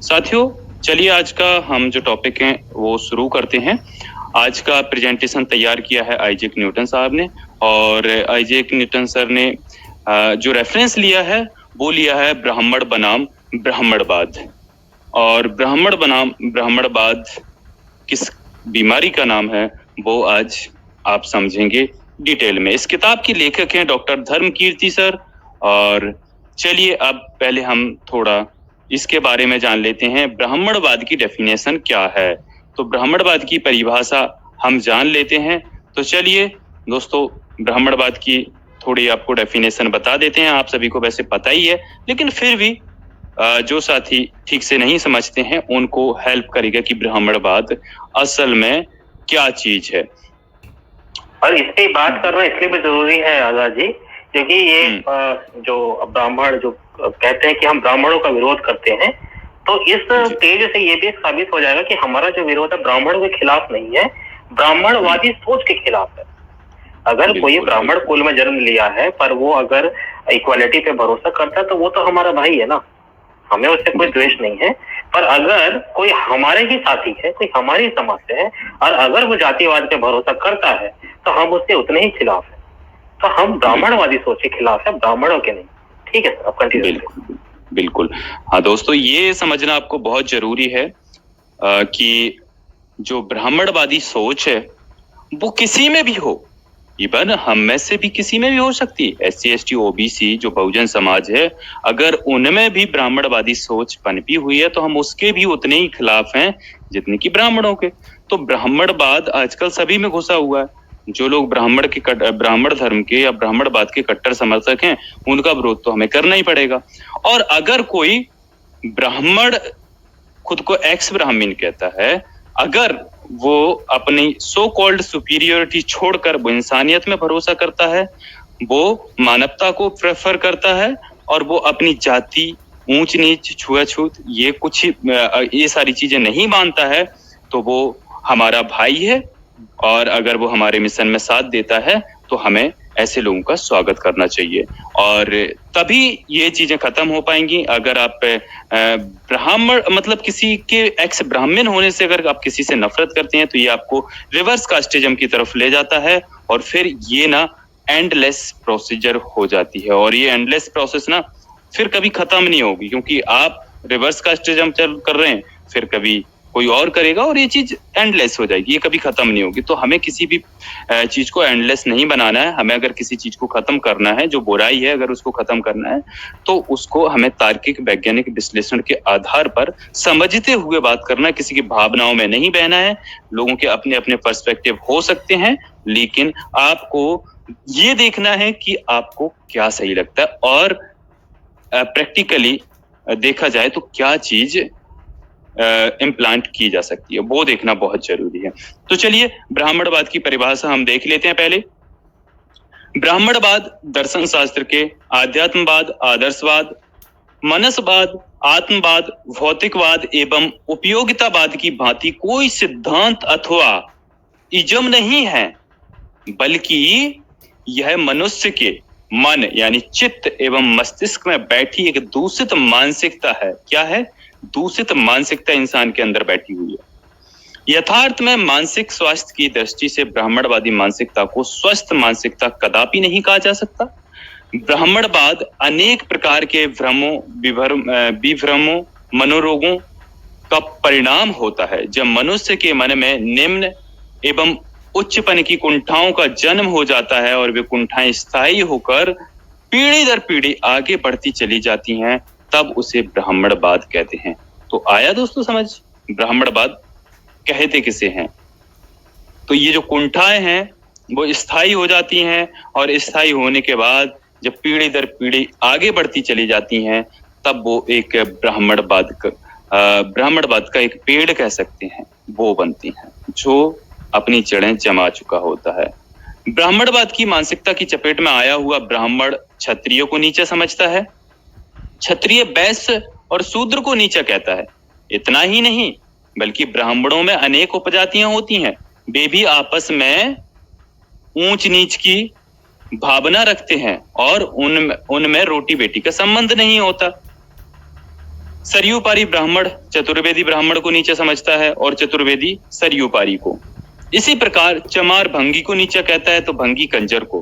साथियों, चलिए आज का हम जो टॉपिक है वो शुरू करते हैं। आज का प्रेजेंटेशन तैयार किया है आइजैक न्यूटन साहब ने, और आइजैक न्यूटन सर ने जो रेफरेंस लिया है वो लिया है ब्राह्मण बनाम ब्राह्मणवाद। और ब्राह्मण बनाम ब्राह्मणवाद किस बीमारी का नाम है वो आज आप समझेंगे डिटेल में। इस किताब के लेखक हैं डॉक्टर धर्मकीर्ति सर। और चलिए अब पहले हम थोड़ा इसके बारे में जान लेते हैं, ब्राह्मणवाद की डेफिनेशन क्या है। तो ब्राह्मणवाद की परिभाषा हम जान लेते हैं। तो चलिए दोस्तों, ब्राह्मणवाद की थोड़ी आपको डेफिनेशन बता देते हैं। आप सभी को वैसे पता ही है, लेकिन फिर भी जो साथी ठीक से नहीं समझते हैं उनको हेल्प करेगा कि ब्राह्मणवाद असल में क्या चीज है। और इस पे बात करना इसलिए भी जरूरी है आजाद जी, क्योंकि ये जो ब्राह्मण जो कहते हैं कि हम ब्राह्मणों का विरोध करते हैं, तो इस पेज से ये भी साबित हो जाएगा कि हमारा जो विरोध है ब्राह्मणों के खिलाफ नहीं है, ब्राह्मणवादी सोच के खिलाफ है। अगर कोई ब्राह्मण कुल में जन्म लिया है पर वो अगर इक्वालिटी पे भरोसा करता है तो वो तो हमारा भाई है ना, हमें उससे कोई द्वेष नहीं है। पर अगर कोई हमारे ही साथी है, कोई हमारी समाज से है, और अगर वो जातिवाद पे भरोसा करता है तो हम उसके उतने ही खिलाफ है। तो हम ब्राह्मणवादी सोच के खिलाफ है, ब्राह्मणों के नहीं। ठीक है सर, आप कंटिन्यू। बिल्कुल बिल्कुल। हाँ दोस्तों, ये समझना आपको बहुत जरूरी है कि जो ब्राह्मणवादी सोच है वो किसी में भी हो, इवन हम में से भी किसी में भी हो सकती है। SC ST OBC जो बहुजन समाज है, अगर उनमें भी ब्राह्मणवादी सोच पनपी हुई है तो हम उसके भी उतने ही खिलाफ हैं जितने की ब्राह्मणों के। तो ब्राह्मणवाद आजकल सभी में घुसा हुआ है। जो लोग ब्राह्मण धर्म के या ब्राह्मणवाद के कट्टर समर्थक हैं उनका विरोध तो हमें करना ही पड़ेगा। और अगर कोई ब्राह्मण खुद को एक्स ब्राह्मण कहता है, अगर वो अपनी सो कॉल्ड सुपीरियोरिटी छोड़कर वो इंसानियत में भरोसा करता है, वो मानवता को प्रेफर करता है, और वो अपनी जाति, ऊंच नीच, छुआछूत ये सारी चीजें नहीं मानता है, तो वो हमारा भाई है। और अगर वो हमारे मिशन में साथ देता है तो हमें ऐसे लोगों का स्वागत करना चाहिए। और तभी ये चीजें खत्म हो पाएंगी। अगर आप ब्राह्मण मतलब किसी के एक्स ब्राह्मण होने से अगर आप किसी से नफरत करते हैं तो ये आपको रिवर्स कास्टिज्म की तरफ ले जाता है, और फिर ये ना एंडलेस प्रोसीजर हो जाती है। और ये एंडलेस प्रोसेस ना फिर कभी खत्म नहीं होगी, क्योंकि आप रिवर्स कास्टिज्म कर रहे हैं, फिर कभी कोई और करेगा और ये चीज एंडलेस हो जाएगी, ये कभी खत्म नहीं होगी। तो हमें किसी भी चीज को एंडलेस नहीं बनाना है। हमें अगर किसी चीज को खत्म करना है, जो बुराई है अगर उसको खत्म करना है, तो उसको हमें तार्किक वैज्ञानिक विश्लेषण के आधार पर समझते हुए बात करना है। किसी की भावनाओं में नहीं बहना है। लोगों के अपने अपने पर्सपेक्टिव हो सकते हैं, लेकिन आपको ये देखना है कि आपको क्या सही लगता है, और प्रैक्टिकली देखा जाए तो क्या चीज इम्प्लांट की जा सकती है, वो देखना बहुत जरूरी है। तो चलिए ब्राह्मणवाद की परिभाषा हम देख लेते हैं पहले। ब्राह्मणवाद दर्शन शास्त्र के आध्यात्मवाद, आदर्शवाद, मनसवाद, आत्मवाद, भौतिकवाद एवं उपयोगितावाद की भांति कोई सिद्धांत अथवा इज्म नहीं है, बल्कि यह मनुष्य के मन यानी चित्त एवं मस्तिष्क में बैठी एक दूषित मानसिकता है। क्या है? दूषित मानसिकता इंसान के अंदर बैठी हुई है। यथार्थ में मानसिक स्वास्थ्य की दृष्टि से ब्राह्मणवादी मानसिकता को स्वस्थ मानसिकता कदापि नहीं कहा जा सकता। ब्राह्मणवाद अनेक प्रकार के विभ्रमों, मनोरोगों का परिणाम होता है। जब मनुष्य के मन में निम्न एवं उच्चपन की कुंठाओं का जन्म हो जाता है और वे कुंठाएं स्थायी होकर पीढ़ी दर पीढ़ी आगे बढ़ती चली जाती हैं, तब उसे ब्राह्मणवाद कहते हैं। तो आया दोस्तों समझ, ब्राह्मणवाद कहते किसे हैं? तो ये जो कुंठाएं हैं वो स्थायी हो जाती हैं, और स्थायी होने के बाद जब पीढ़ी दर पीढ़ी आगे बढ़ती चली जाती हैं, तब वो एक ब्राह्मणवाद का एक पेड़ कह सकते हैं, वो बनती हैं, जो अपनी जड़ें जमा चुका होता है। ब्राह्मणवाद की मानसिकता की चपेट में आया हुआ ब्राह्मण क्षत्रिय को नीचा समझता है, क्षत्रिय वैश्य और शूद्र को नीचा कहता है। इतना ही नहीं, बल्कि ब्राह्मणों में अनेक उपजातियां होती हैं, वे भी आपस में ऊंच नीच की भावना रखते हैं और उनमें रोटी बेटी का संबंध नहीं होता। सरयूपारी ब्राह्मण चतुर्वेदी ब्राह्मण को नीचा समझता है और चतुर्वेदी सरयूपारी को। इसी प्रकार चमार भंगी को नीचा कहता है तो भंगी कंजर को।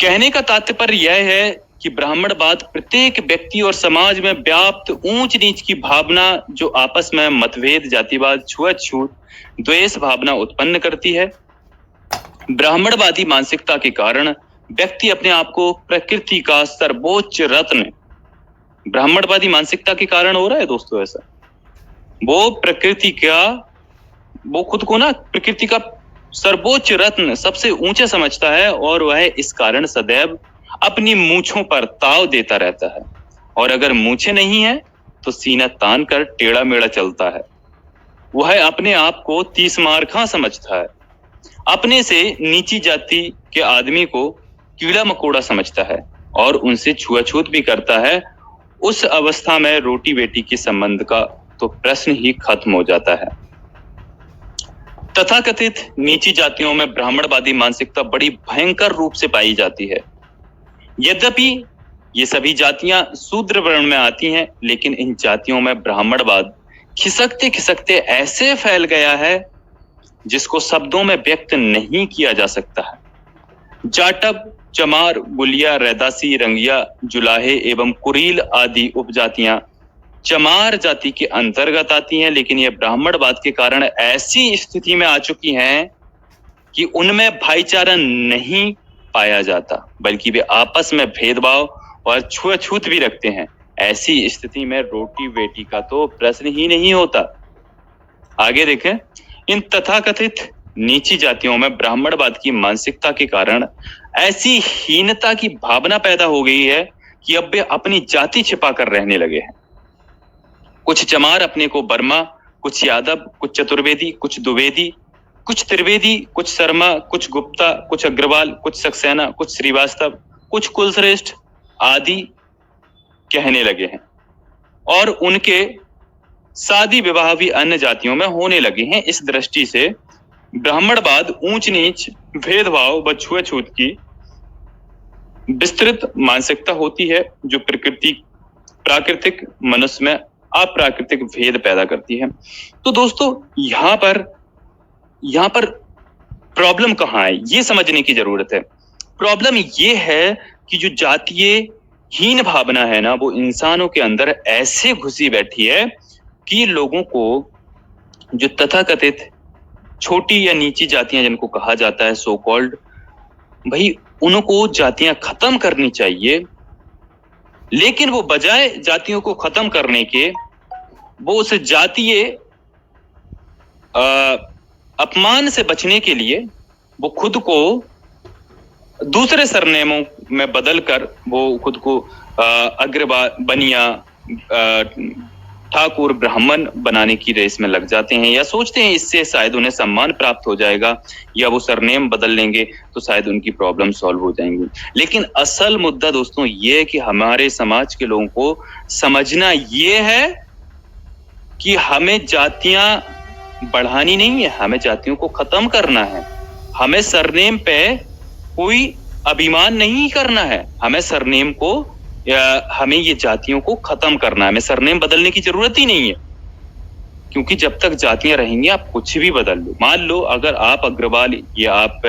कहने का तात्पर्य यह है कि ब्राह्मणवाद प्रत्येक व्यक्ति और समाज में व्याप्त ऊंच नीच की भावना, जो आपस में मतभेद, जातिवाद, छुआछूत, द्वेष भावना उत्पन्न करती है। ब्राह्मणवादी मानसिकता के कारण व्यक्ति अपने आप को प्रकृति का सर्वोच्च रत्न, ब्राह्मणवादी मानसिकता के कारण हो रहा है दोस्तों ऐसा, वो खुद को ना प्रकृति का सर्वोच्च रत्न, सबसे ऊंचा समझता है और वह इस कारण सदैव अपनी मूंछों पर ताव देता रहता है। और अगर मूंछें नहीं है तो सीना तान कर टेढ़ा मेढ़ा चलता है। वह अपने आप को 30 मारखा समझता है। अपने से नीची जाति के आदमी को कीड़ा मकोड़ा समझता है और उनसे छुआछूत भी करता है। उस अवस्था में रोटी बेटी के संबंध का तो प्रश्न ही खत्म हो जाता है। तथाकथित नीची जातियों में ब्राह्मणवादी मानसिकता बड़ी भयंकर रूप से पाई जाती है। यद्यपि ये सभी जातियां शूद्र वर्ण में आती हैं, लेकिन इन जातियों में ब्राह्मणवाद खिसकते खिसकते ऐसे फैल गया है जिसको शब्दों में व्यक्त नहीं किया जा सकता है। जाटव, चमार, गुलिया, रैदासी, रंगिया, जुलाहे एवं कुरील आदि उपजातियां चमार जाति के अंतर्गत आती हैं, लेकिन ये ब्राह्मणवाद के कारण ऐसी स्थिति में आ चुकी हैं कि उनमें भाईचारा नहीं पाया जाता, बल्कि वे आपस में भेदभाव और छुआछूत भी रखते हैं। ऐसी स्थिति में रोटी बेटी का तो प्रश्न ही नहीं होता। आगे देखें, इन तथाकथित नीची जातियों में ब्राह्मणवाद की मानसिकता के कारण ऐसी हीनता की भावना पैदा हो गई है कि अब वे अपनी जाति छिपा कर रहने लगे हैं। कुछ चमार अपने को वर्मा, कुछ यादव, कुछ चतुर्वेदी, कुछ द्विवेदी, कुछ त्रिवेदी, कुछ शर्मा, कुछ गुप्ता, कुछ अग्रवाल, कुछ सक्सेना, कुछ श्रीवास्तव, कुछ कुलश्रेष्ठ आदि कहने लगे हैं और उनके शादी विवाह भी अन्य जातियों में होने लगे हैं। इस दृष्टि से ब्राह्मणवाद ऊंच नीच, भेदभाव व छुआछूत की विस्तृत मानसिकता होती है, जो प्राकृतिक मनुष्य में अप्राकृतिक भेद पैदा करती है। तो दोस्तों यहाँ पर प्रॉब्लम कहाँ है, ये समझने की जरूरत है। प्रॉब्लम ये है कि जो जातीय हीन भावना है ना, वो इंसानों के अंदर ऐसे घुसी बैठी है कि लोगों को जो तथाकथित छोटी या नीची जातियां जिनको कहा जाता है सो कॉल्ड, भाई उनको जातियां खत्म करनी चाहिए, लेकिन वो बजाय जातियों को खत्म करने के वो उस जातीय अपमान से बचने के लिए वो खुद को दूसरे सरनेमों में बदलकर वो खुद को अग्रवाल, बनिया, ठाकुर, ब्राह्मण बनाने की रेस में लग जाते हैं, या सोचते हैं इससे शायद उन्हें सम्मान प्राप्त हो जाएगा, या वो सरनेम बदल लेंगे तो शायद उनकी प्रॉब्लम सॉल्व हो जाएंगी। लेकिन असल मुद्दा दोस्तों ये है कि हमारे समाज के लोगों को समझना ये है कि हमें जातियां बढ़ानी नहीं है, हमें जातियों को खत्म करना है। हमें सरनेम पे कोई अभिमान नहीं करना है, हमें सरनेम को हमें ये जातियों को खत्म करना है। हमें सरनेम बदलने की जरूरत ही नहीं है, क्योंकि जब तक जातियां रहेंगी आप कुछ भी बदल लो। मान लो अगर आप अग्रवाल या आप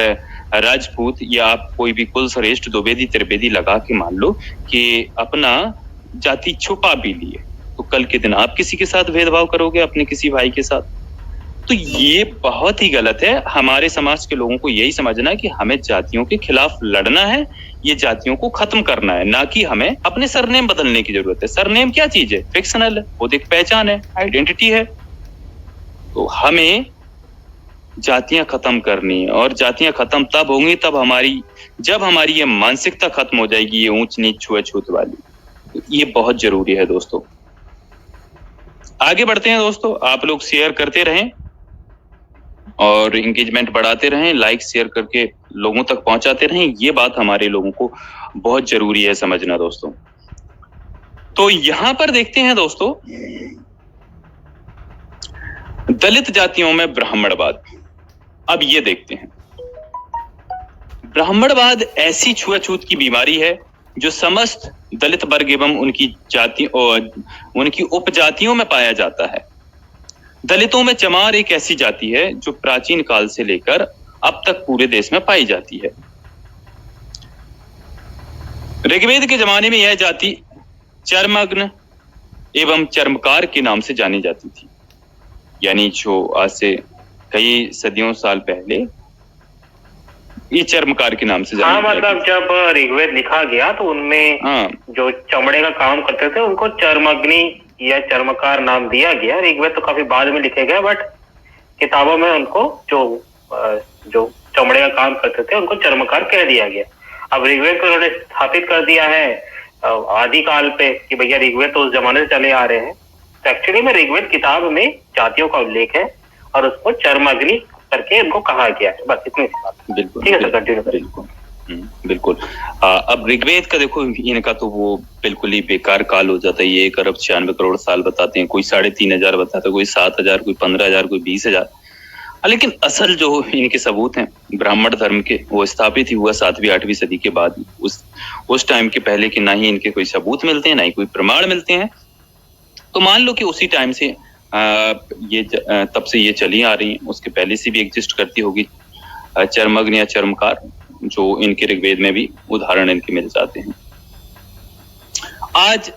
राजपूत या आप कोई भी कुल श्रेष्ठ द्विवेदी त्रिवेदी लगा के मान लो कि अपना जाति छुपा भी लिए, तो कल के दिन आप किसी के साथ भेदभाव करोगे अपने किसी भाई के साथ, तो ये बहुत ही गलत है। हमारे समाज के लोगों को यही समझना है कि हमें जातियों के खिलाफ लड़ना है, ये जातियों को खत्म करना है, ना कि हमें अपने सरनेम बदलने की जरूरत है। सरनेम क्या चीज है? फिक्शनल है, वो एक पहचान है, आइडेंटिटी है। तो हमें जातियां खत्म करनी है, और जातियां खत्म तब होंगी जब हमारी ये मानसिकता खत्म हो जाएगी, ये ऊंच नीच छुआछूत वाली। तो ये बहुत जरूरी है दोस्तों। आगे बढ़ते हैं दोस्तों, आप लोग शेयर करते रहें और इंगेजमेंट बढ़ाते रहें, लाइक शेयर करके लोगों तक पहुंचाते रहें। ये बात हमारे लोगों को बहुत जरूरी है समझना दोस्तों। तो यहां पर देखते हैं दोस्तों, दलित जातियों में ब्राह्मणवाद। अब ये देखते हैं, ब्राह्मणवाद ऐसी छुआछूत की बीमारी है जो समस्त दलित वर्ग एवं उनकी जाति और उनकी उपजातियों में पाया जाता है। दलितों में चमार एक ऐसी जाति है जो प्राचीन काल से लेकर अब तक पूरे देश में पाई जाती है। ऋग्वेद के जमाने में यह जाति चर्मग्न एवं चर्मकार के नाम से जानी जाती थी, यानी जो आज से कई सदियों साल पहले ये चर्मकार के नाम से जानी जाती थी। मतलब जब ऋग्वेद लिखा गया तो उनमें जो चमड़े का काम करते थे उनको चर्मग्नि या चर्मकार नाम दिया गया। ऋग्वेद तो काफी बाद में लिखे गए, बट किताबों में उनको जो चमड़े का काम करते थे उनको चर्मकार कह दिया गया। अब ऋग्वेद को उन्होंने स्थापित कर दिया है आदिकाल पे कि भैया ऋग्वेद तो उस जमाने से चले आ रहे हैं। तो एक्चुअली में ऋग्वेद किताब में जातियों का उल्लेख है और उसको चर्मग्नि करके इनको कहा गया है। बस इतनी सी बात। बिल्कुल, ठीक है सर, कंटिन्यू करें। बिल्कुल। अब ऋग्वेद का देखो, इनका तो वो बिल्कुल ही बेकार काल हो जाता है। ये 1 अरब 96 करोड़ साल बताते हैं, कोई 3,500 बताता है, कोई 7,000, कोई 15,000, कोई 20,000। लेकिन असल जो इनके सबूत हैं ब्राह्मण धर्म के, वो स्थापित ही हुआ 7वीं 8वीं सदी के बाद। उस टाइम के पहले के ना ही इनके कोई सबूत मिलते हैं, ना ही कोई प्रमाण मिलते हैं। तो मान लो कि उसी टाइम से तब से ये चली आ रही है, उसके पहले से भी एग्जिस्ट करती होगी चर्मग्न या चर्मकार, जो इनके ऋग्वेद में भी उदाहरण इनके मिल जाते हैं। आज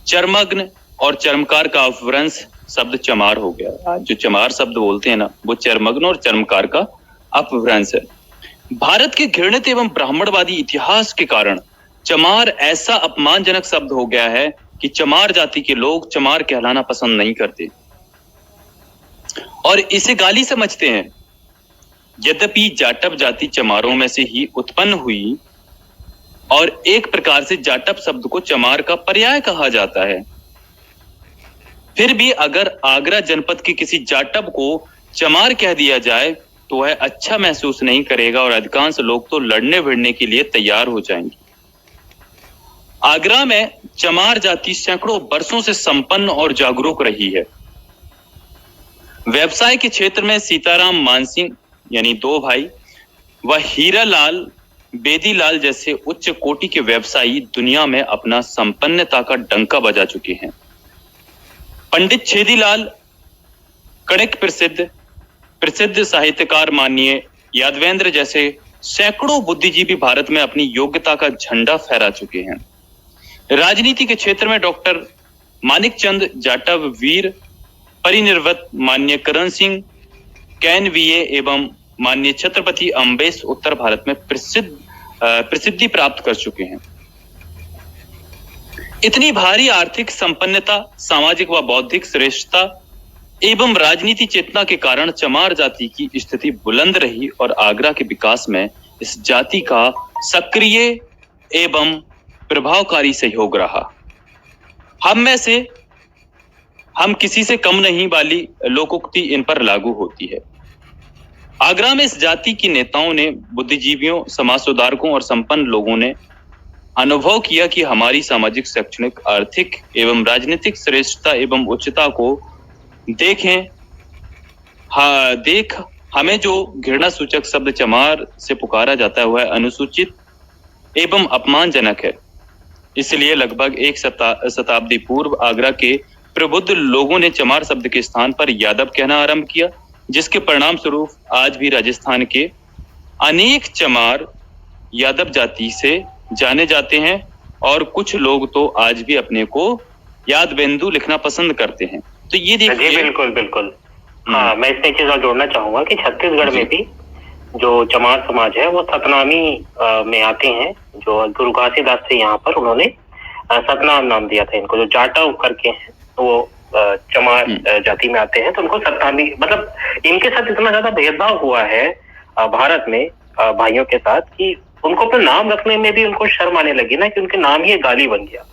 चर्मग्न और चर्मकार का अपभ्रंश शब्द चमार हो गया। आज जो चमार शब्द बोलते हैं ना, वो चर्मग्न और चर्मकार का अपभ्रंश है। भारत के घृणित एवं ब्राह्मणवादी इतिहास के कारण चमार ऐसा अपमानजनक शब्द हो गया है कि चमार जाति के लोग चमार कहलाना पसंद नहीं करते और इसे गाली समझते हैं। यद्यपि जाटव जाति चमारों में से ही उत्पन्न हुई और एक प्रकार से जाटव शब्द को चमार का पर्याय कहा जाता है, फिर भी अगर आगरा जनपद के किसी जाटव को चमार कह दिया जाए तो वह अच्छा महसूस नहीं करेगा और अधिकांश लोग तो लड़ने भिड़ने के लिए तैयार हो जाएंगे। आगरा में चमार जाति सैकड़ों वर्षों से संपन्न और जागरूक रही है। व्यवसाय के क्षेत्र में सीताराम मानसिंह यानी 2 भाई व हीरालाल बेदीलाल जैसे उच्च कोटि के व्यवसायी दुनिया में अपना संपन्नता का डंका बजा चुके हैं। पंडित छेदीलाल कड़क प्रसिद्ध साहित्यकार माननीय यादवेंद्र जैसे सैकड़ों बुद्धिजीवी भारत में अपनी योग्यता का झंडा फहरा चुके हैं। राजनीति के क्षेत्र में डॉक्टर मानिक चंद जाटव वीर परिनिर्वत माननीय करण सिंह कैन वीए एवं माननीय छत्रपति अम्बेश उत्तर भारत में प्रसिद्धि प्राप्त कर चुके हैं। इतनी भारी आर्थिक संपन्नता, सामाजिक व बौद्धिक श्रेष्ठता एवं राजनीति चेतना के कारण चमार जाति की स्थिति बुलंद रही और आगरा के विकास में इस जाति का सक्रिय एवं प्रभावकारी सहयोग रहा। हम किसी से कम नहीं वाली लोकोक्ति इन पर लागू होती है। आगरा में इस जाति की नेताओं ने, बुद्धिजीवियों, समाज सुधारकों और संपन्न लोगों ने अनुभव किया कि हमारी सामाजिक, शैक्षणिक, आर्थिक एवं राजनीतिक श्रेष्ठता एवं उच्चता को देख हमें जो घृणा सूचक शब्द चमार से पुकारा जाता है वह अनुसूचित एवं अपमानजनक है। इसलिए लगभग 1 शताब्दी पूर्व आगरा के प्रबुद्ध लोगों ने चमार शब्द के स्थान पर यादव कहना आरंभ किया, जिसके परिणाम स्वरूप आज भी राजस्थान के अनेक चमार यादव जाति से जाने जाते हैं और कुछ लोग तो आज भी अपने को यादवेंदु लिखना पसंद करते हैं। तो ये देखिए, बिल्कुल। हाँ, मैं इसमें एक चीज और जोड़ना चाहूंगा कि छत्तीसगढ़ में भी जो चमार समाज है वो सतनामी में आते हैं। जो गुरु घासीदास से यहाँ पर उन्होंने सतनाम नाम दिया था इनको। जो जाटव करके हैं वो चमार जाति में आते हैं, तो उनको सतनामी, मतलब इनके साथ इतना ज्यादा भेदभाव हुआ है भारत में भाइयों के साथ कि उनको अपना नाम रखने में भी उनको शर्म आने लगी ना, कि उनके नाम ही एक गाली बन गया।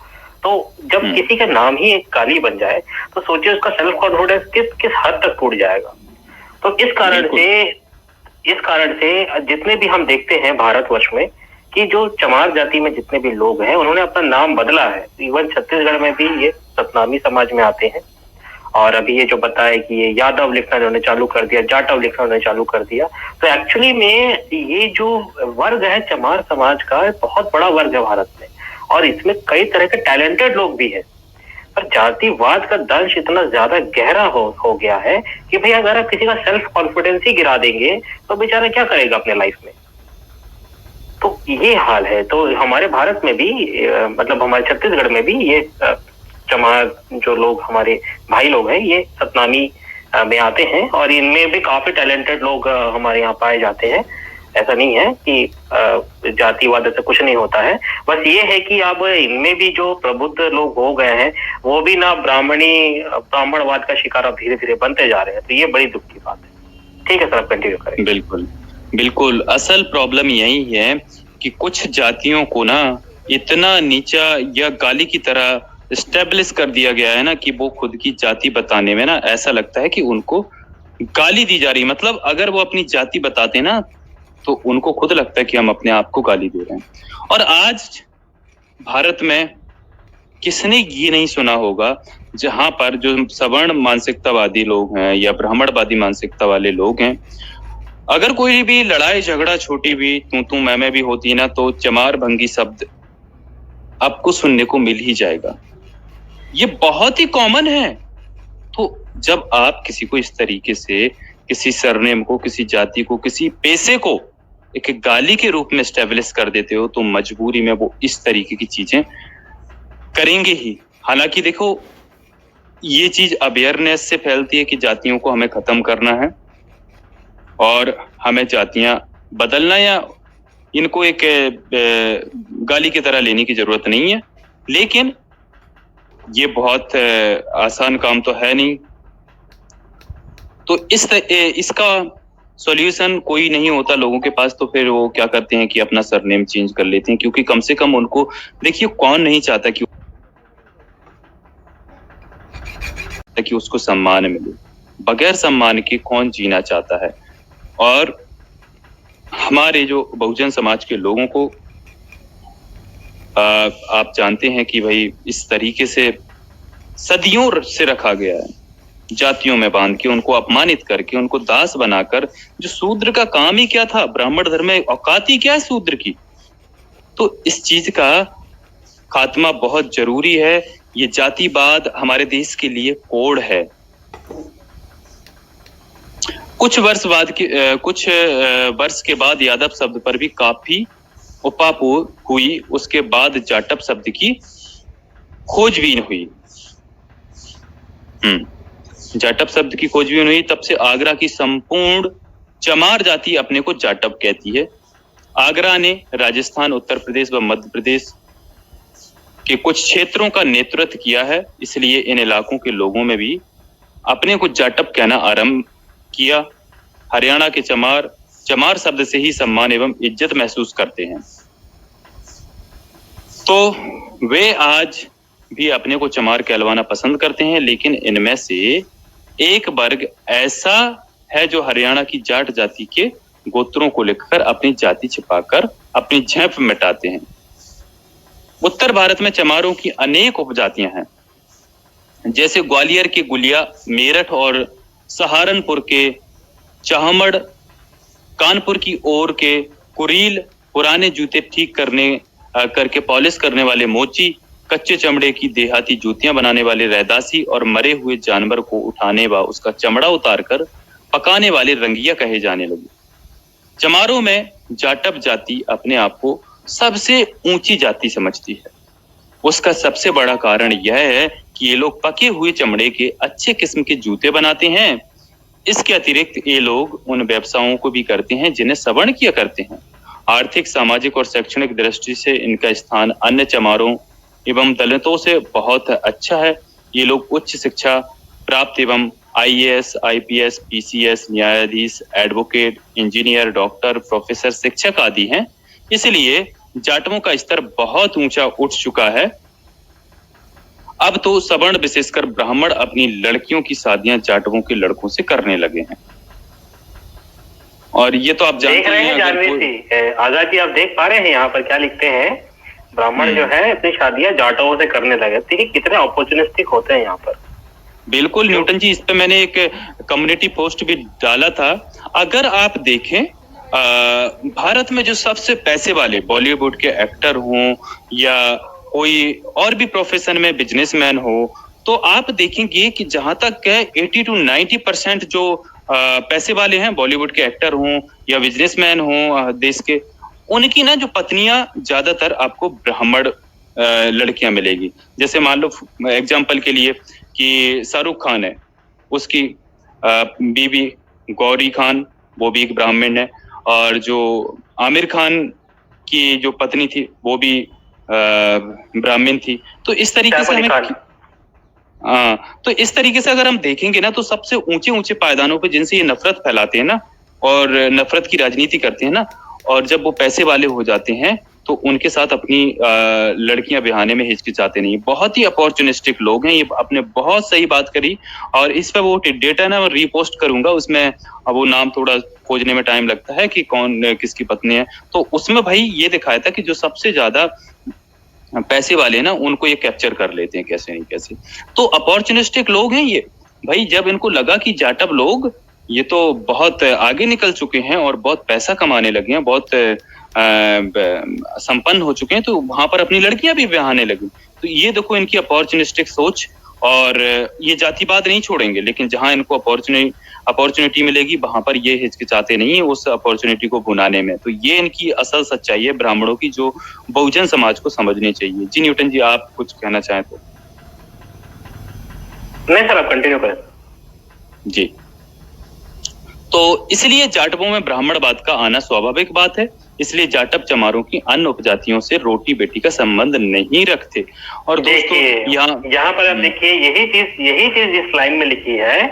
तो जब किसी का नाम ही एक गाली बन जाए तो सोचिए उसका सेल्फ कॉन्फिडेंस किस हद तक टूट जाएगा। तो इस कारण से जितने भी हम देखते हैं भारतवर्ष में कि जो चमार जाति में जितने भी लोग हैं उन्होंने अपना नाम बदला है। इवन छत्तीसगढ़ में भी ये सतनामी समाज में आते हैं और अभी ये जो बताया कि ये यादव लिखना उन्होंने चालू कर दिया, जाटव लिखना उन्होंने चालू कर दिया, तो एक्चुअली में ये जो वर्ग है चमार समाज का बहुत बड़ा वर्ग है भारत में, और इसमें कई तरह के टैलेंटेड लोग भी हैं। पर जातिवाद का दंश इतना ज्यादा गहरा हो गया है कि भाई अगर आप किसी का सेल्फ कॉन्फिडेंस ही गिरा देंगे तो बेचारा क्या करेगा अपने लाइफ में। तो ये हाल है। तो हमारे भारत में भी मतलब हमारे छत्तीसगढ़ में भी ये चमार जो लोग हमारे भाई लोग हैं ये सतनामी में आते हैं, और इनमें भी काफी टैलेंटेड लोग हमारे यहाँ पाए जाते हैं। ऐसा नहीं है कि जातिवाद ऐसा कुछ नहीं होता है, बस ये है कि अब इनमें भी जो प्रबुद्ध लोग हो गए हैं वो भी ना ब्राह्मणवाद का शिकार अब धीरे धीरे बनते जा रहे हैं। तो ये बड़ी दुख की बात है। ठीक है सर, आप कंटिन्यू करें। बिल्कुल बिल्कुल, असल प्रॉब्लम यही है कि कुछ जातियों को ना इतना नीचा या गाली की तरह एस्टेब्लिश कर दिया गया है ना कि वो खुद की जाति बताने में ना ऐसा लगता है कि उनको गाली दी जा रही है। मतलब अगर वो अपनी जाति बताते ना तो उनको खुद लगता है कि हम अपने आप को गाली दे रहे हैं। और आज भारत में किसने ये नहीं सुना होगा जहां पर जो सवर्ण मानसिकतावादी लोग हैं या ब्राह्मणवादी मानसिकता वाले लोग हैं, अगर कोई भी लड़ाई झगड़ा छोटी भी तू मैं भी होती ना तो चमार भंगी शब्द आपको सुनने को मिल ही जाएगा। ये बहुत ही कॉमन है। तो जब आप किसी को इस तरीके से किसी सरनेम को, किसी जाति को, किसी पेशे को एक गाली के रूप में एस्टेब्लिश कर देते हो तो मजबूरी में वो इस तरीके की चीजें करेंगे ही। हालांकि देखो ये चीज अवेयरनेस से फैलती है कि जातियों को हमें खत्म करना है और हमें जातियां बदलना या इनको एक गाली की तरह लेने की जरूरत नहीं है। लेकिन ये बहुत आसान काम तो है नहीं। तो इसका सॉल्यूशन कोई नहीं होता लोगों के पास, तो फिर वो क्या करते हैं कि अपना सरनेम चेंज कर लेते हैं, क्योंकि कम से कम उनको देखिए कौन नहीं चाहता कि उसको सम्मान मिले। बगैर सम्मान के कौन जीना चाहता है। और हमारे जो बहुजन समाज के लोगों को आप जानते हैं कि भाई इस तरीके से सदियों से रखा गया है, जातियों में बांध के, उनको अपमानित करके, उनको दास बनाकर। जो शूद्र का काम ही क्या था, ब्राह्मण धर्म में औकात ही क्या है शूद्र की। तो इस चीज का खात्मा बहुत जरूरी है। ये जातिवाद हमारे देश के लिए कोड है। कुछ वर्ष के बाद यादव शब्द पर भी काफी उपापू हुई। उसके बाद जाटव शब्द की खोजबीन हुई। जाटव शब्द की खोजबीन हुई। तब से आगरा की संपूर्ण चमार जाति अपने को जाटव कहती है। आगरा ने राजस्थान, उत्तर प्रदेश व मध्य प्रदेश के कुछ क्षेत्रों का नेतृत्व किया है, इसलिए इन इलाकों के लोगों में भी अपने को जाटव कहना आरंभ किया। हरियाणा के चमार शब्द से ही सम्मान एवं इज्जत महसूस करते हैं। तो वे आज भी अपने को चमार कहलवाना पसंद करते हैं। लेकिन इनमें से एक वर्ग ऐसा है जो हरियाणा की जाट जाति के गोत्रों को लिखकर अपनी जाति छिपाकर अपनी झेप मिटाते हैं। उत्तर भारत में चमारों की अनेक उपजातियां हैं, जैसे ग्वालियर के गुलिया, मेरठ और सहारनपुर के चाहमड़, कानपुर की ओर के कुरील, पुराने जूते ठीक करके पॉलिश करने वाले मोची, कच्चे चमड़े की देहाती जूतियां बनाने वाले रैदासी और मरे हुए जानवर को उठाने व उसका चमड़ा उतारकर पकाने वाले रंगिया कहे जाने लगे। चमारों में जाटव जाति अपने आप को सबसे ऊंची जाति समझती है। उसका सबसे बड़ा कारण यह है कि ये लोग पके हुए चमड़े के अच्छे किस्म के जूते बनाते हैं। इसके अतिरिक्त ये लोग उन व्यवसायों को भी करते हैं जिन्हें सवर्ण किया करते हैं। आर्थिक, सामाजिक और शैक्षणिक दृष्टि से इनका स्थान अन्य चमारों एवं दलितों से बहुत अच्छा है। ये लोग उच्च शिक्षा प्राप्त एवं IAS, IPS, PCS, न्यायाधीश, एडवोकेट, इंजीनियर, डॉक्टर, प्रोफेसर, शिक्षक आदि हैं। इसलिए जाटवों का स्तर बहुत ऊंचा उठ चुका है। अब तो सवर्ण विशेषकर ब्राह्मण अपनी लड़कियों की शादियां जाटवों के लड़कों से करने लगे हैं। और ये तो आप जानते हैं। आजाद जी, आप देख पा रहे हैं यहाँ पर क्या लिखते हैं, ब्राह्मण जो है अपनी शादियां जाटवों से करने लगे। देखिए कितने अपॉर्चुनिस्टिक होते हैं यहाँ पर। बिल्कुल न्यूटन जी, इस पे मैंने एक कम्युनिटी पोस्ट भी डाला था। अगर आप देखें भारत में जो सबसे पैसे वाले बॉलीवुड के एक्टर हों या कोई और भी प्रोफेशन में बिजनेसमैन हो, तो आप देखेंगे कि जहां तक है 80 to 90% जो पैसे वाले हैं, बॉलीवुड के एक्टर हों या बिजनेसमैन हों देश के, उनकी ना जो पत्नियां ज्यादातर आपको ब्राह्मण लड़कियां मिलेगी। जैसे मान लो एग्जाम्पल के लिए कि शाहरुख खान है, उसकी बीवी गौरी खान, वो भी एक ब्राह्मण है। और जो आमिर खान की जो पत्नी थी वो भी ब्राह्मण थी। तो इस तरीके से हमें तो इस तरीके से अगर हम देखेंगे ना, तो सबसे ऊंचे ऊंचे पायदानों पे जिनसे ये नफरत फैलाते हैं ना और नफरत की राजनीति करते हैं ना, और जब वो पैसे वाले हो जाते हैं तो उनके साथ अपनी लड़कियां ब्याहने में हिचकिचाते नहीं। बहुत ही अपॉर्चुनिस्टिक लोग हैं ये, आपने बहुत सही बात करी। और इस पे वो डेटा ना मैं रीपोस्ट करूंगा, उसमें अब वो नाम थोड़ा खोजने में टाइम लगता है कि कौन किसकी पत्नी है। तो उसमें भाई ये दिखाया था कि जो सबसे ज्यादा पैसे वाले ना उनको ये कैप्चर कर लेते हैं, कैसे नहीं कैसे। तो अपॉर्चुनिस्टिक लोग हैं ये भाई। जब इनको लगा कि जाटव लोग ये तो बहुत आगे निकल चुके हैं और बहुत पैसा कमाने लगे हैं, बहुत संपन्न हो चुके हैं, तो वहां पर अपनी लड़कियां भी ब्याहने लगी। तो ये देखो इनकी अपॉर्चुनिस्टिक सोच। और ये जातिवाद नहीं छोड़ेंगे, लेकिन जहां इनको अपॉर्चुनिटी मिलेगी वहां पर ये हिचकिचाते नहीं है उस अपॉर्चुनिटी को भुनाने में। तो ये इनकी असल सच्चाई है ब्राह्मणों की, जो बहुजन समाज को समझनी चाहिए। जी न्यूटन जी, आप कुछ कहना चाहें तो? नहीं सर, आप कंटिन्यू करें। जी, तो इसलिए जाटवों में ब्राह्मणवाद का आना स्वाभाविक बात है। इसलिए जाटव चमारों की अन्य उपजातियों से रोटी बेटी का संबंध नहीं रखते। और दोस्तों यहाँ पर आप देखिए, यही चीज इस लाइन में लिखी है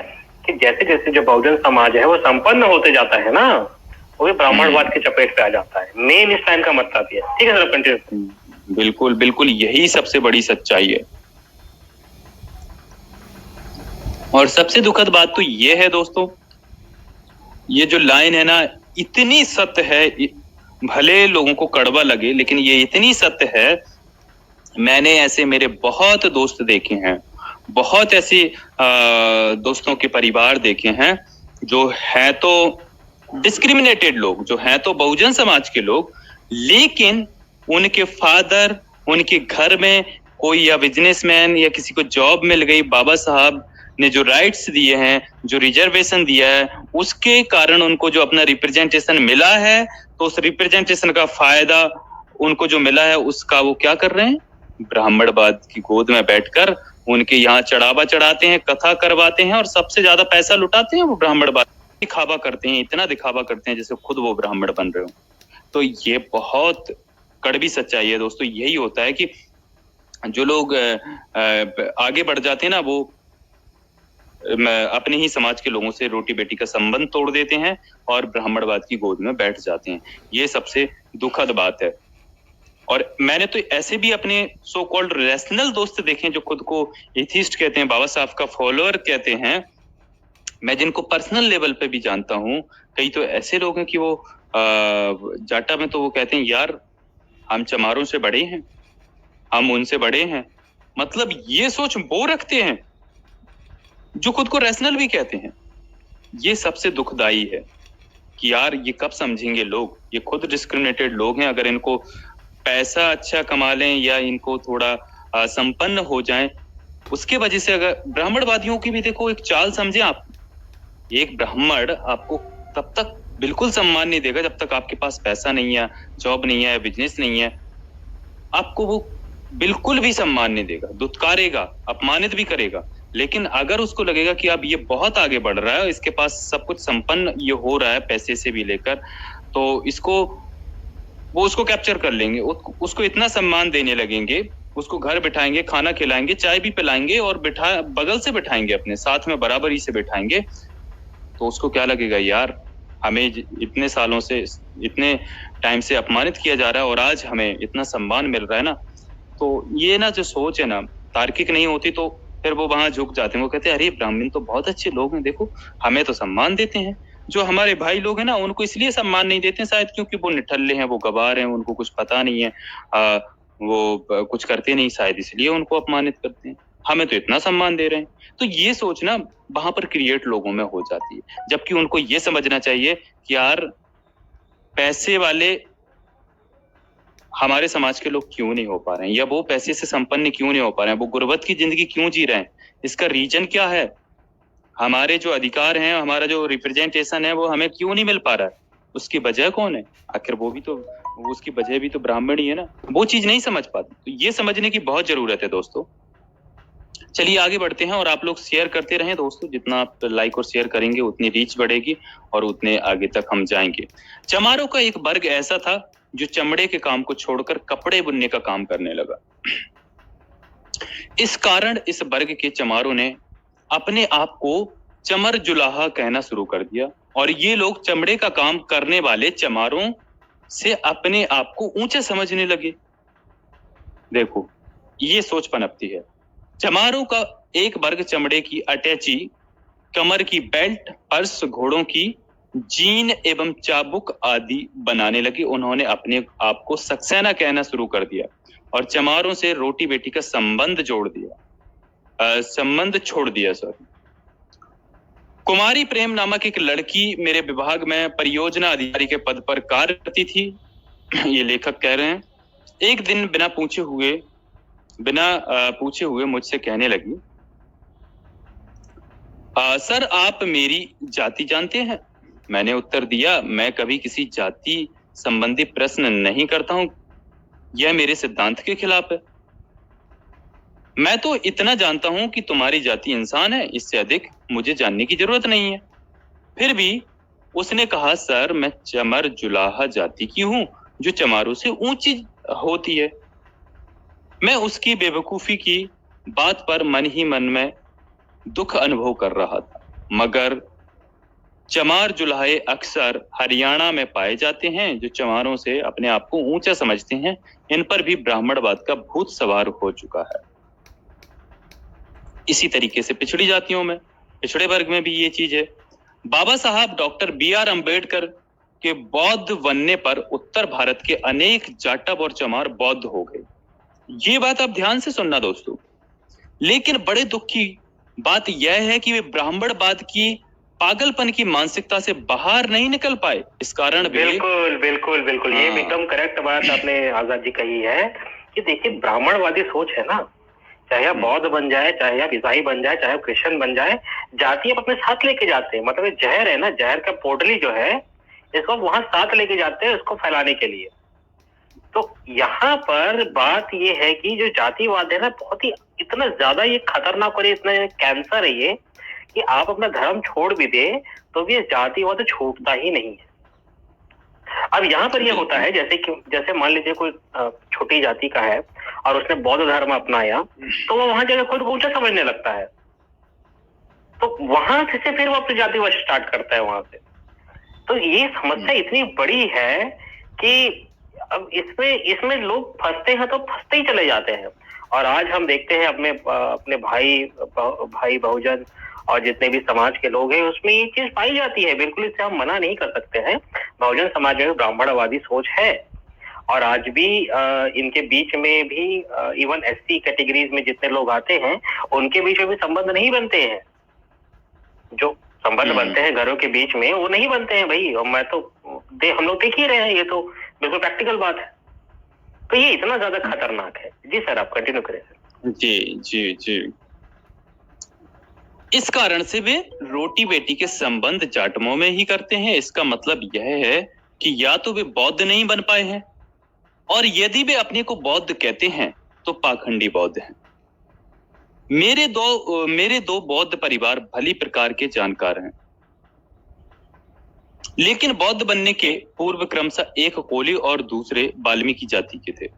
कि जैसे जैसे जो बहुजन समाज है वो संपन्न होते जाता है ना, वो भी ब्राह्मणवाद की चपेट पे आ जाता है। मेन इस लाइन का मतलब ये है। ठीक है सर, कंटिन्यू। बिल्कुल बिल्कुल, यही सबसे बड़ी सच्चाई है। और सबसे दुखद बात तो ये है दोस्तों, ये जो लाइन है ना, इतनी सत्य है, भले लोगों को कड़वा लगे लेकिन ये इतनी सत्य है। मैंने ऐसे मेरे बहुत दोस्त देखे हैं, बहुत ऐसे दोस्तों के परिवार देखे हैं जो है तो डिस्क्रिमिनेटेड लोग, जो है तो बहुजन समाज के लोग, लेकिन उनके फादर, उनके घर में कोई या बिजनेसमैन या किसी को जॉब मिल गई, बाबा साहब ने जो राइट्स दिए हैं, जो रिजर्वेशन दिया है, उसके कारण उनको जो अपना रिप्रेजेंटेशन मिला है, तो उस रिप्रेजेंटेशन का फायदा उनको जो मिला है उसका वो क्या कर रहे हैं, ब्राह्मणवाद की गोद में बैठकर उनके यहाँ चढ़ावा चढ़ाते हैं, कथा करवाते हैं और सबसे ज्यादा पैसा लुटाते हैं। वो ब्राह्मणवाद दिखावा करते हैं, इतना दिखावा करते हैं जैसे खुद वो ब्राह्मण बन रहे हो। तो ये बहुत कड़वी सच्चाई है दोस्तों। यही होता है कि जो लोग आगे बढ़ जाते हैं ना, वो अपने ही समाज के लोगों से रोटी बेटी का संबंध तोड़ देते हैं और ब्राह्मणवाद की गोद में बैठ जाते हैं। ये सबसे दुखद बात है। और मैंने तो ऐसे भी अपने सो कॉल्ड रैशनल दोस्त देखे जो खुद को एथिस्ट कहते हैं, बाबा साहब का फॉलोअर कहते हैं, मैं जिनको पर्सनल लेवल पे भी जानता हूँ। कई तो ऐसे लोग हैं कि वो जाटा में तो वो कहते हैं यार हम चमारों से बड़े हैं, हम उनसे बड़े हैं। मतलब ये सोच वो रखते हैं जो खुद को रैशनल भी कहते हैं। ये सबसे दुखदाई है कि यार ये कब समझेंगे लोग, ये खुद डिस्क्रिमिनेटेड लोग हैं। अगर इनको पैसा अच्छा कमा लें या इनको थोड़ा संपन्न हो जाएं, उसके वजह से अगर ब्राह्मणवादियों की भी देखो एक चाल समझे आप, एक ब्राह्मण आपको तब तक बिल्कुल सम्मान नहीं देगा जब तक आपके पास पैसा नहीं है, जॉब नहीं है, बिजनेस नहीं है। आपको वो बिल्कुल भी सम्मान नहीं देगा, दुत्कारेगा, अपमानित भी करेगा। लेकिन अगर उसको लगेगा कि अब ये बहुत आगे बढ़ रहा है, इसके पास सब कुछ संपन्न ये हो रहा है पैसे से भी लेकर, तो इसको वो उसको कैप्चर कर लेंगे, उसको इतना सम्मान देने लगेंगे, उसको घर बिठाएंगे, खाना खिलाएंगे, चाय भी पिलाएंगे और बगल से बिठाएंगे, अपने साथ में बराबरी से बिठाएंगे। तो उसको क्या लगेगा, यार हमें इतने सालों से, इतने टाइम से अपमानित किया जा रहा है और आज हमें इतना सम्मान मिल रहा है ना। तो ये ना जो सोच है ना तार्किक नहीं होती, तो फिर वो वहां झुक जाते हैं। वो कहते हैं अरे ब्राह्मण तो बहुत अच्छे लोग हैं, देखो हमें तो सम्मान देते हैं। जो हमारे भाई लोग हैं ना उनको इसलिए सम्मान नहीं देते शायद क्योंकि वो निठल्ले हैं, वो गवार हैं, उनको कुछ पता नहीं है, वो कुछ करते नहीं, शायद इसलिए उनको अपमानित करते हैं। हमें तो इतना सम्मान दे रहे हैं। तो ये सोचना वहां पर क्रिएट लोगों में हो जाती है, जबकि उनको ये समझना चाहिए कि यार पैसे वाले हमारे समाज के लोग क्यों नहीं हो पा रहे हैं, या वो पैसे से संपन्न क्यों नहीं हो पा रहे हैं, वो गुर्बत की जिंदगी क्यों जी रहे हैं, इसका रीजन क्या है, हमारे जो अधिकार हैं, हमारा जो रिप्रेजेंटेशन है वो हमें क्यों नहीं मिल पा रहा है, उसकी वजह कौन है, आखिर वो भी तो, उसकी वजह भी तो ब्राह्मण ही है ना। वो चीज नहीं समझ पाते, तो ये समझने की बहुत जरूरत है दोस्तों। चलिए आगे बढ़ते हैं, और आप लोग शेयर करते रहें दोस्तों, जितना आप लाइक और शेयर करेंगे उतनी रीच बढ़ेगी और उतने आगे तक हम जाएंगे। चमारों का एक वर्ग ऐसा था जो चमड़े के काम को छोड़कर कपड़े बुनने का काम करने लगा। इस कारण इस वर्ग के चमारों ने अपने आप को चमर जुलाहा कहना शुरू कर दिया, और ये लोग चमड़े का काम करने वाले चमारों से अपने आप को ऊंचे समझने लगे। देखो ये सोच पनपती है। चमारों का एक वर्ग चमड़े की अटैची, कमर की बेल्ट, पर्स, घोड़ों की जीन एवं चाबुक आदि बनाने लगे। उन्होंने अपने आप को सक्सेना कहना शुरू कर दिया और चमारों से रोटी बेटी का संबंध जोड़ दिया, संबंध छोड़ दिया। सॉरी। कुमारी प्रेम नामक एक लड़की मेरे विभाग में परियोजना अधिकारी के पद पर कार्य करती थी। ये लेखक कह रहे हैं, एक दिन बिना पूछे हुए मुझसे कहने लगी, सर आप मेरी जाति जानते हैं? मैंने उत्तर दिया, मैं कभी किसी जाति संबंधी प्रश्न नहीं करता हूं, यह मेरे सिद्धांत के खिलाफ है। मैं तो इतना जानता हूं कि तुम्हारी जाति इंसान है, इससे अधिक मुझे जानने की जरूरत नहीं है। फिर भी उसने कहा, सर मैं चमर जुलाहा जाति की हूं जो चमारों से ऊंची होती है। मैं उसकी बेवकूफी की बात पर मन ही मन में दुख अनुभव कर रहा था, मगर चमार जुलाहे अक्सर हरियाणा में पाए जाते हैं जो चमारों से अपने आप को ऊंचा समझते हैं। इन पर भी ब्राह्मणवाद का भूत सवार हो चुका है। इसी तरीके से पिछड़ी जातियों में, पिछड़े वर्ग में भी ये चीज है। बाबा साहब डॉक्टर BR अम्बेडकर के बौद्ध बनने पर उत्तर भारत के अनेक जाटव और चमार बौद्ध हो गए। ये बात आप ध्यान से सुनना दोस्तों। लेकिन बड़े दुख की बात यह है कि वे ब्राह्मणवाद की पागलपन की मानसिकता से बाहर नहीं निकल पाए। इस कारण बिल्कुल बिल्कुल बिल्कुल ये एकदम करेक्ट बात आपने आजाद जी कही है कि देखिए ब्राह्मणवादी सोच है ना, चाहे आप बौद्ध बन जाए, चाहे आप ईसाई बन जाए, चाहे आप क्रिश्चियन बन जाए, जाति आप अपने साथ लेके जाते हैं। मतलब जहर है ना, जहर का पोटली जो है इसको वहां साथ लेके जाते हैं उसको फैलाने के लिए। तो यहाँ पर बात ये है कि जो जातिवाद है ना, बहुत ही इतना ज्यादा ये खतरनाक और इतना कैंसर है ये कि आप अपना धर्म छोड़ भी दे तो भी जातिवाद छूटता ही नहीं है। अब यहाँ पर ये होता है जैसे मान लीजिए कोई छोटी जाति का है और उसने बौद्ध धर्म अपनाया तो वो वहां जाकर खुद को ऊंचा समझने लगता है, तो वहां से फिर वो अपनी जातिवाद स्टार्ट करता है वहां से। तो ये समस्या इतनी बड़ी है कि अब इसमें लोग फंसते हैं तो फंसते ही चले जाते हैं। और आज हम देखते हैं अपने भाई बहुजन और जितने भी समाज के लोग हैं उसमें ये चीज पाई जाती है। बिल्कुल इससे हम मना नहीं कर सकते हैं। बहुजन समाज में ब्राह्मणवादी सोच है और आज भी इनके बीच में भी इवन SC कैटेगरीज में जितने लोग आते हैं उनके बीच में भी संबंध नहीं बनते हैं। जो संबंध बनते हैं घरों के बीच में वो नहीं बनते हैं भाई। और मैं तो हम लोग देख ही रहे हैं, ये तो बिल्कुल प्रैक्टिकल बात है। तो ये इतना ज्यादा खतरनाक है। जी सर आप कंटिन्यू करें सर। जी जी जी। इस कारण से वे रोटी बेटी के संबंध जाटमों में ही करते हैं। इसका मतलब यह है कि या तो वे बौद्ध नहीं बन पाए हैं, और यदि वे अपने को बौद्ध कहते हैं तो पाखंडी बौद्ध हैं। मेरे दो बौद्ध परिवार भली प्रकार के जानकार हैं, लेकिन बौद्ध बनने के पूर्व क्रमशः एक कोली और दूसरे वाल्मीकि जाति के थे।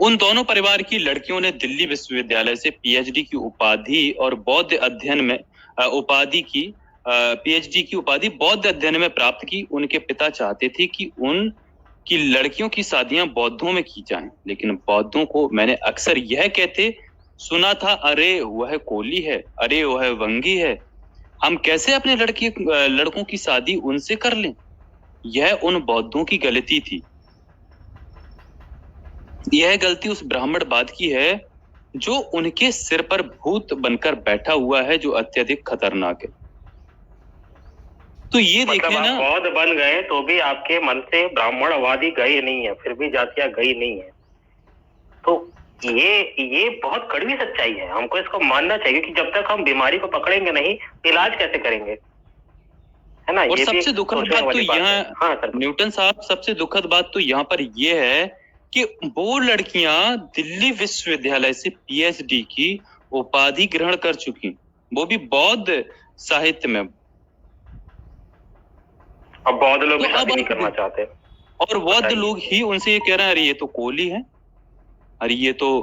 उन दोनों परिवार की लड़कियों ने दिल्ली विश्वविद्यालय से PhD की उपाधि और बौद्ध अध्ययन में PhD की उपाधि बौद्ध अध्ययन में प्राप्त की। उनके पिता चाहते थे कि उनकी लड़कियों की शादियां बौद्धों में की जाएं, लेकिन बौद्धों को मैंने अक्सर यह कहते सुना था, अरे वह कोली है, अरे वह वंगी है, हम कैसे अपने लड़कों की शादी उनसे कर लें। यह उन बौद्धों की गलती थी। यह गलती उस ब्राह्मणवाद की है जो उनके सिर पर भूत बनकर बैठा हुआ है, जो अत्यधिक खतरनाक है। तो ये मतलब देखिए आप ना, बौद्ध बन गए तो भी आपके मन से ब्राह्मणवादी गई नहीं है, फिर भी जातियां गई नहीं है। तो ये बहुत कड़वी सच्चाई है, हमको इसको मानना चाहिए कि जब तक हम बीमारी को पकड़ेंगे नहीं, इलाज कैसे करेंगे, है ना? और ये भी सबसे दुखद सोचने बात तो वाली बात है। यहाँ, हाँ सर। न्यूटन साहब, सबसे दुखद बात तो यहाँ पर ये है कि वो लड़कियां दिल्ली विश्वविद्यालय से पीएचडी की उपाधि ग्रहण कर चुकी, वो भी बौद्ध साहित्य में। अब बौद्ध लोग तो भी अब शादी नहीं करना चाहते। और बौद्ध लोग ही उनसे ये कह रहे हैं, अरे ये तो कोली है, अरे ये तो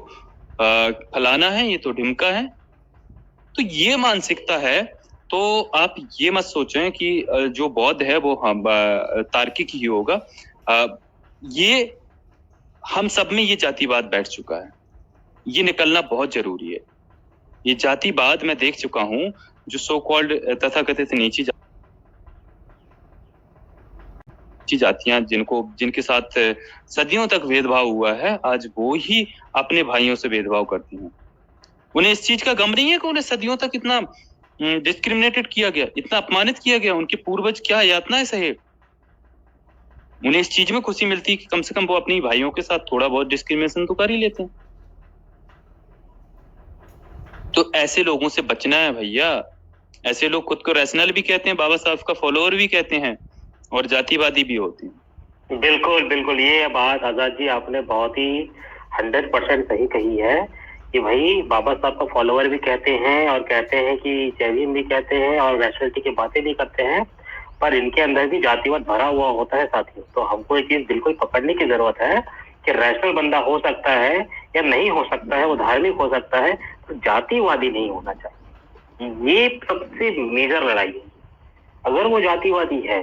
फलाना है, ये तो ढिमका है। तो ये मानसिकता है। तो आप ये मत सोचें कि जो बौद्ध है वो हम तार्किक ही होगा। ये हम सब में ये जातिवाद बैठ चुका है, ये निकलना बहुत जरूरी है। ये जातिवाद मैं देख चुका हूं, जो सो कॉल्ड तथाकथित नीची जातियां, जिनके साथ सदियों तक भेदभाव हुआ है, आज वो ही अपने भाइयों से भेदभाव करती हैं। उन्हें इस चीज का गम नहीं है कि उन्हें सदियों तक इतना डिस्क्रिमिनेटेड किया गया, इतना अपमानित किया गया, उनके पूर्वज क्या यातनाएं सहे। उन्हें इस चीज में खुशी मिलती है कि कम से कम वो अपने भाइयों के साथ थोड़ा बहुत डिस्क्रिमिनेशन तो कर ही लेते हैं। तो ऐसे लोगों से बचना है भैया। ऐसे लोग खुद को रैशनल भी कहते हैं, बाबा साहब का फॉलोअर भी कहते हैं, और जातिवादी भी होते हैं। बिल्कुल बिल्कुल, ये बात आजाद जी आपने बहुत ही 100% सही कही है कि भाई बाबा साहब का फॉलोअर भी कहते हैं, और कहते हैं कि जय भीम भी कहते हैं, और रैशनलिटी की बातें भी करते हैं, पर इनके अंदर भी जातिवाद भरा हुआ होता है साथियों। तो हमको एक चीज बिल्कुल पकड़ने की जरूरत है कि रैशनल बंदा हो सकता है या नहीं हो सकता है, वो धार्मिक हो सकता है, तो जातिवादी नहीं होना चाहिए। ये सबसे मेजर लड़ाई है। अगर वो जातिवादी है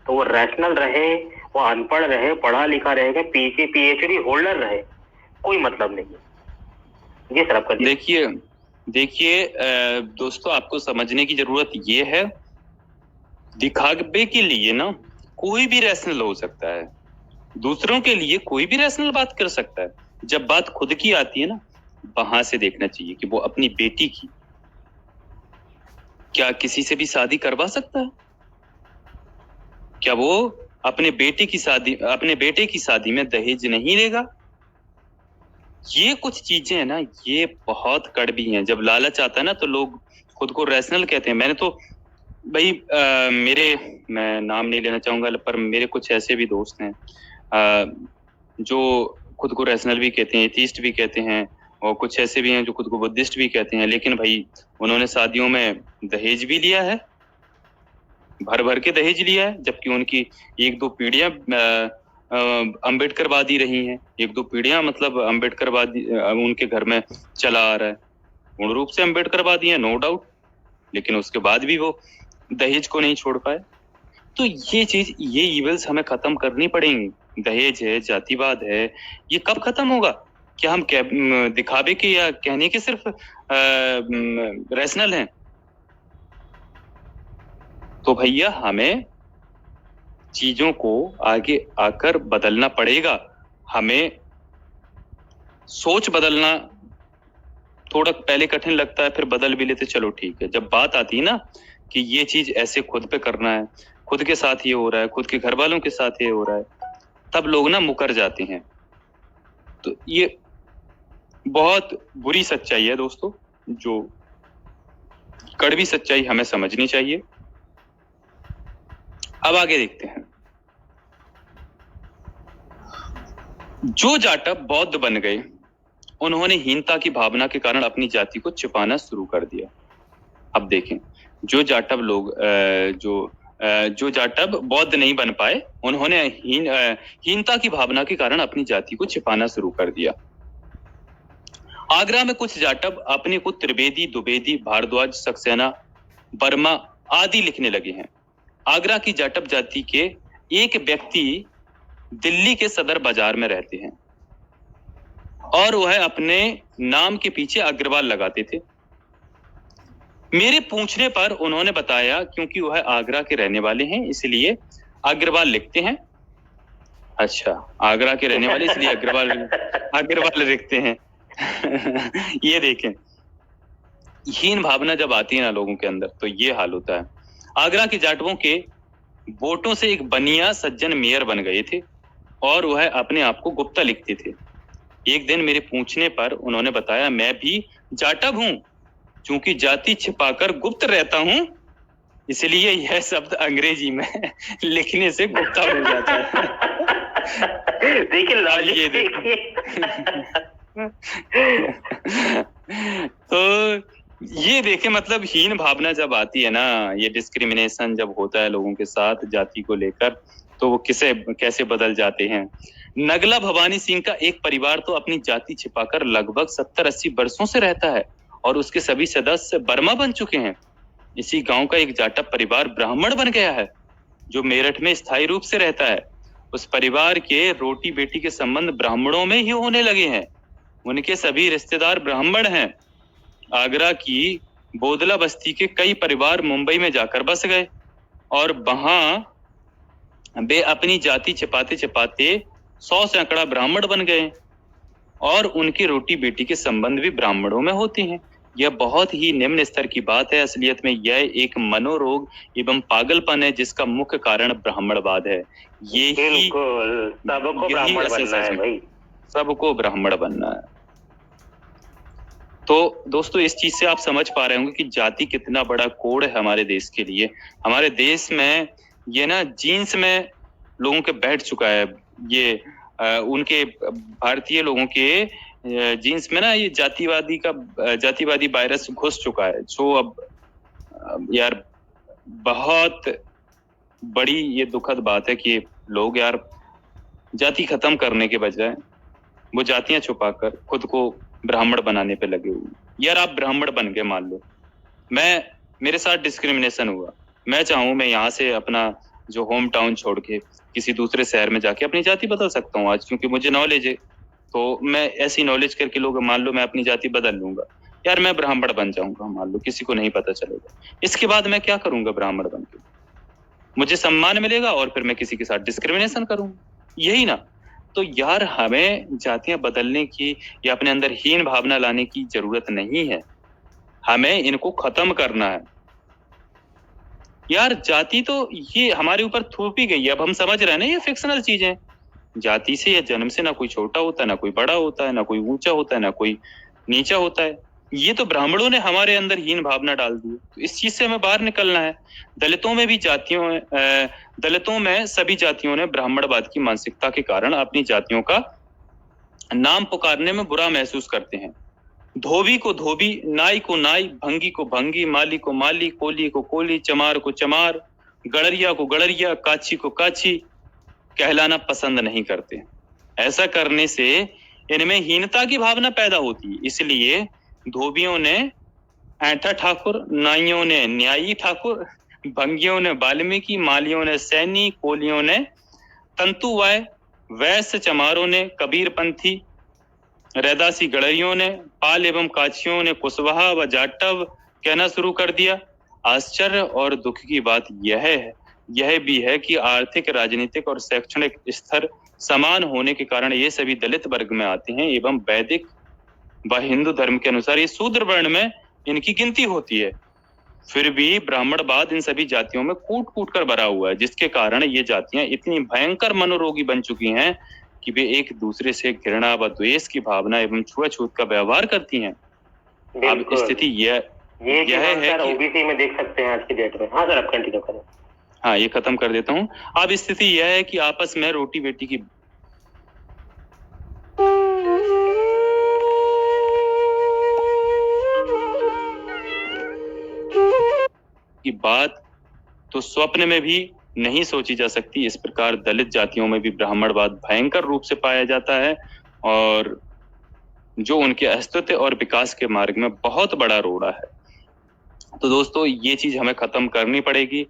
तो वो रैशनल रहे, वो अनपढ़ रहे, पढ़ा लिखा रहेगा, पीएचडी होल्डर रहे, कोई मतलब नहीं है। जी सर, आपका देखिए दोस्तों, आपको समझने की जरूरत ये है, दिखावे के लिए ना कोई भी रैशनल हो सकता है, दूसरों के लिए कोई भी रैशनल बात कर सकता है। जब बात खुद की आती है ना, वहां से देखना चाहिए कि वो अपनी बेटी की क्या किसी से भी शादी करवा सकता है? क्या वो अपने बेटे की शादी में दहेज नहीं लेगा? ये कुछ चीजें हैं ना, ये बहुत कड़वी हैं। जब लालच आता है ना, तो लोग खुद को रैशनल कहते हैं। मैंने तो भाई मैं नाम नहीं लेना चाहूंगा, पर मेरे कुछ ऐसे भी दोस्त हैं जो खुद को रैशनल भी कहते हैं, एथीस्ट भी कहते हैं, और कुछ ऐसे भी हैं जो खुद को बुद्धिस्ट भी कहते हैं। लेकिन भाई उन्होंने शादियों में दहेज भी लिया है, भर भर के दहेज लिया है, जबकि उनकी एक दो पीढ़ियां अम्बेडकरवादी रही हैं। एक दो पीढ़ियां मतलब अम्बेडकरवादी उनके घर में चला आ रहा है। पूर्ण रूप से अम्बेडकरवादी है, नो डाउट, लेकिन उसके बाद भी वो दहेज को नहीं छोड़ पाए। तो ये इविल्स हमें खत्म करनी पड़ेंगी। दहेज है, जातिवाद है, ये कब खत्म होगा? क्या हम दिखावे के या कहने के सिर्फ रैशनल हैं? तो भैया हमें चीजों को आगे आकर बदलना पड़ेगा। हमें सोच बदलना थोड़ा पहले कठिन लगता है, फिर बदल भी लेते, चलो ठीक है। जब बात आती है ना कि ये चीज ऐसे खुद पे करना है, खुद के साथ ये हो रहा है, खुद के घर वालों के साथ ये हो रहा है, तब लोग ना मुकर जाते हैं। तो ये बहुत बुरी सच्चाई है दोस्तों, जो कड़वी सच्चाई हमें समझनी चाहिए। अब आगे देखते हैं। जो जाटव बौद्ध बन गए, उन्होंने हीनता की भावना के कारण अपनी जाति को छिपाना शुरू कर दिया। अब देखें, जो जाटव लोग जो जाटव बौद्ध नहीं बन पाए, उन्होंने हीनता की भावना के कारण अपनी जाति को छिपाना शुरू कर दिया। आगरा में कुछ जाटव अपने को त्रिवेदी, द्विवेदी, भारद्वाज, सक्सेना, वर्मा आदि लिखने लगे हैं। आगरा की जाटव जाति के एक व्यक्ति दिल्ली के सदर बाजार में रहते हैं, और वह अपने नाम के पीछे अग्रवाल लगाते थे। मेरे पूछने पर उन्होंने बताया क्योंकि वह आगरा के रहने वाले हैं, इसलिए अग्रवाल लिखते हैं। अच्छा, आगरा के रहने वाले इसलिए अग्रवाल लिखते हैं। ये देखें, हीन भावना जब आती है ना लोगों के अंदर तो ये हाल होता है। आगरा के जाटवों के वोटों से एक बनिया सज्जन मेयर बन गए थे और वह अपने आप को गुप्ता लिखते थे। एक दिन मेरे पूछने पर उन्होंने बताया, मैं भी जाटव हूँ, चूंकि जाति छिपाकर गुप्त रहता हूँ, इसलिए यह शब्द अंग्रेजी में लिखने से गुप्ता हो जाता है। देखिए लॉजिक ये देखिए। तो ये देखे, मतलब हीन भावना जब आती है ना, ये डिस्क्रिमिनेशन जब होता है लोगों के साथ जाति को लेकर, तो वो कैसे बदल जाते हैं। नगला भवानी सिंह का एक परिवार तो अपनी जाति छिपाकर लगभग 70-80 वर्षों से रहता है और उसके सभी सदस्य बर्मा बन चुके हैं। इसी गांव का एक जाटव परिवार ब्राह्मण बन गया है जो मेरठ में स्थायी रूप से रहता है। उस परिवार के रोटी बेटी के संबंध ब्राह्मणों में ही होने लगे हैं। उनके सभी रिश्तेदार ब्राह्मण हैं। आगरा की बोदला बस्ती के कई परिवार मुंबई में जाकर बस गए और वहां वे अपनी जाति छिपाते छिपाते 100 सैकड़ा ब्राह्मण बन गए और उनकी रोटी बेटी के संबंध भी ब्राह्मणों में होते हैं। यह बहुत ही निम्न स्तर की बात है। असलियत में यह एक मनोरोग एवं पागलपन है जिसका मुख्य कारण ब्राह्मणवाद है। ये बिल्कुल, सबको ब्राह्मण बनना है भाई, सबको ब्राह्मण बनना है। तो दोस्तों, इस चीज से आप समझ पा रहे होंगे कि जाति कितना बड़ा कोड है हमारे देश के लिए। हमारे देश में ये ना जीन्स में लोगों के बैठ चुका है। ये उनके भारतीय लोगों के जीन्स में ना ये जातिवादी वायरस घुस चुका है, जो अब यार बहुत बड़ी ये दुखद बात है कि लोग यार जाति खत्म करने के बजाय वो जातियां छुपाकर खुद को ब्राह्मण बनाने पे लगे हुए। यार आप ब्राह्मण बन गए, मान लो मेरे साथ डिस्क्रिमिनेशन हुआ, मैं चाहूं मैं यहाँ से अपना जो होम टाउन छोड़ के किसी दूसरे शहर में जाके अपनी जाति बदल सकता हूँ आज, क्योंकि मुझे नॉलेज है। तो मैं ऐसी नॉलेज करके लोग, मान लो मैं अपनी जाति बदल लूंगा, यार मैं ब्राह्मण बन जाऊंगा, मान लो किसी को नहीं पता चलेगा। इसके बाद मैं क्या करूंगा ब्राह्मण बन के? मुझे सम्मान मिलेगा और फिर मैं किसी के साथ डिस्क्रिमिनेशन करूंगा, यही ना। तो यार हमें जातियां बदलने की या अपने अंदर हीन भावना लाने की जरूरत नहीं है, हमें इनको खत्म करना है। यार जाति तो ये हमारे ऊपर थोपी गई है, अब हम समझ रहे हैं ना ये फिक्शनल चीजें। जाति से या जन्म से ना कोई छोटा होता है, ना कोई बड़ा होता है, ना कोई ऊंचा होता है, ना कोई नीचा होता है। ये तो ब्राह्मणों ने हमारे अंदर हीन भावना डाल दी। तो इस चीज से हमें बाहर निकलना है। दलितों में सभी जातियों ने ब्राह्मणवाद की मानसिकता के कारण अपनी जातियों का नाम पुकारने में बुरा महसूस करते हैं। धोबी को धोबी, नाई को नाई, भंगी को भंगी, माली को माली, कोली को कोली, चमार को चमार, गड़रिया को गड़रिया, काची को काची कहलाना पसंद नहीं करते। ऐसा करने से इनमें हीनता की भावना पैदा होती है। इसलिए धोबियों ने ऐंठा ठाकुर, नाइयों ने न्यायी ठाकुर, भंगियों ने वाल्मीकि, मालियों ने सैनी, कोलियों ने तंतुवाय, वैश्य चमारों ने कबीरपंथी, रैदासी गड़रियों ने, पाल एवं काचियों ने कुशवाहा व जाटव कहना शुरू कर दिया। आश्चर्य और दुख की बात यह भी है कि आर्थिक, राजनीतिक और शैक्षणिक स्तर समान होने के कारण ये सभी दलित वर्ग में आते हैं एवं वैदिक व हिंदू धर्म के अनुसार ये शूद्र वर्ण में इनकी गिनती होती है। फिर भी ब्राह्मणवाद इन सभी जातियों में कूट कूट कर भरा हुआ है, जिसके कारण ये जातियां इतनी भयंकर मनोरोगी बन चुकी हैं कि वे एक दूसरे से घृणा व द्वेष की भावना एवं छुआछूत का व्यवहार करती हैं। अब स्थिति यह है कि ओबीसी में देख सकते हैं आज की डेट में। हाँ सर, आप कंटिन्यू करें। हाँ, ये खत्म कर देता हूँ। अब स्थिति यह है कि आपस में रोटी बेटी की बात तो स्वप्न में भी नहीं सोची जा सकती। इस प्रकार दलित जातियों में भी ब्राह्मणवाद भयंकर रूप से पाया जाता है और जो उनके अस्तित्व और विकास के मार्ग में बहुत बड़ा रोड़ा है। तो दोस्तों, ये चीज हमें खत्म करनी पड़ेगी।